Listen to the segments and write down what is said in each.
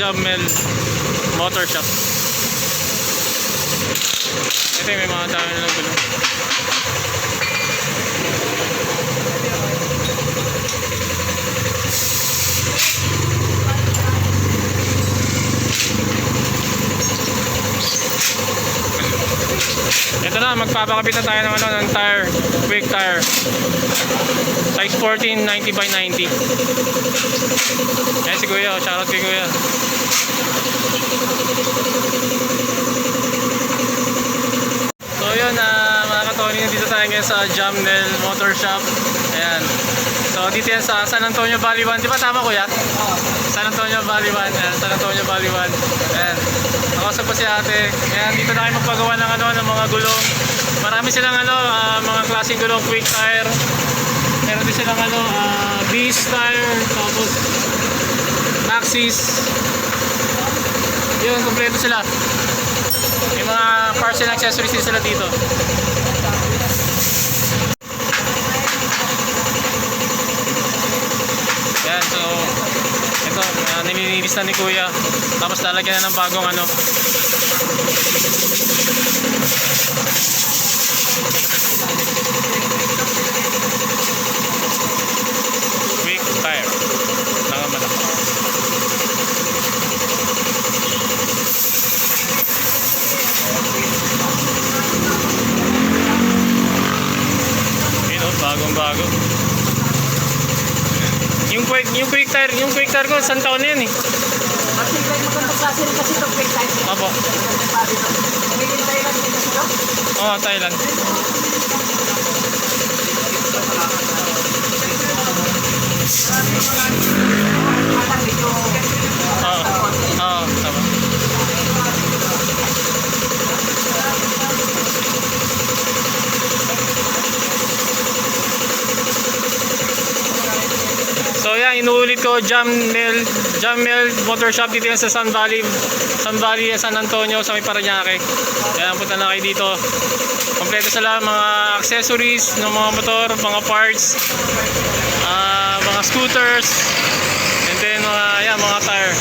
Jamel Motor Shop. Ito may mga dami na gulong. Ito na, magpapakapit na tayo ng tire, quick tire. Size 14, 90 by 90. Ayan si Kuya, shoutout kay Kuya. So yun, mga katoni, dito tayo ngayon sa Jamel Motor Shop. Ayan. So dito yan sa San Antonio Valley 1. Di ba tama, Kuya? San Antonio Valley 1. Ayan, San Antonio Valley 1. Ayan. Nakausap po si ate. Ayan, dito na kayo magpagawa ng mga gulong. Marami silang mga klaseng gulong, quick tire. Meron din silang beast tire, tapos axis. Yun, kompleto sila. May mga parts and accessories din sila dito. Yan, so ito, nililinis na ni Kuya. Tapos lalagyan na ng bagong quick tire. Nangamala. Bagong bago. Yung quick tire ko, saan taon na yan eh? Magiging magandang klase rin kasi ito, quick tire. Opo. Magiging Thailand din kasi ito? Oo, Thailand. Oo, tama. So yan, inuulit ko, Jamel Motor Shop dito yan sa San Valley, San Antonio, sa may Parañaque. Kaya punta na kayo dito. Kompleto sila mga accessories ng mga motor, mga parts, mga scooters, and then mga tire.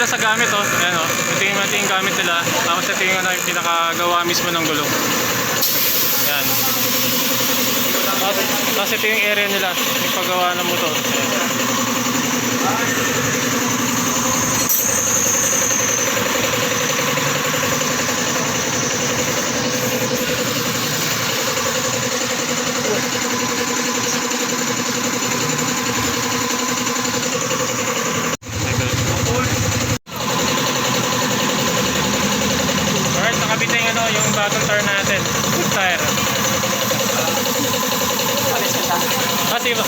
Sa gamit ayan ito yung gamit nila, tapos ito yung pinakagawa mismo ng gulong. Ayan, tapos ito yung area nila, yung paggawa ng motor. Yung bagong tire natin, good tire. Sige ba?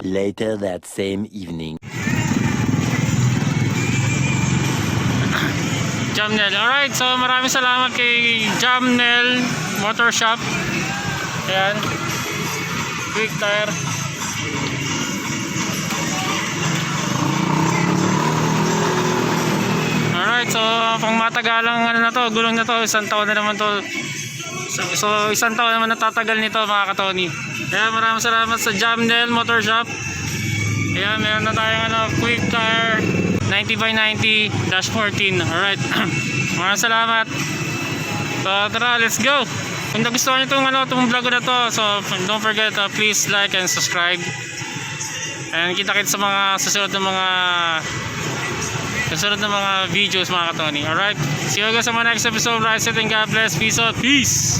Later that same evening. Jamnel. Alright, so maraming salamat kay Jamnel Motor Shop. Ayan. Quick tire. Alright, so pang matagalang ano na to, gulong na to, isang taon na naman to. So isang taon naman natatagal nito mga katoni. Kaya maraming salamat sa Jamnel Motor Shop. Ayan, meron na tayong ano, quick tire 90x90-14. Alright. Maraming salamat. So tara, let's go. Kung nagustuhan nyo itong vlog ko na to, so don't forget please like and subscribe. And kita-kits sa mga susunod na mga videos mga katoni. Alright. See you guys sa mga next episode. Rise it and God bless. Peace out. Peace.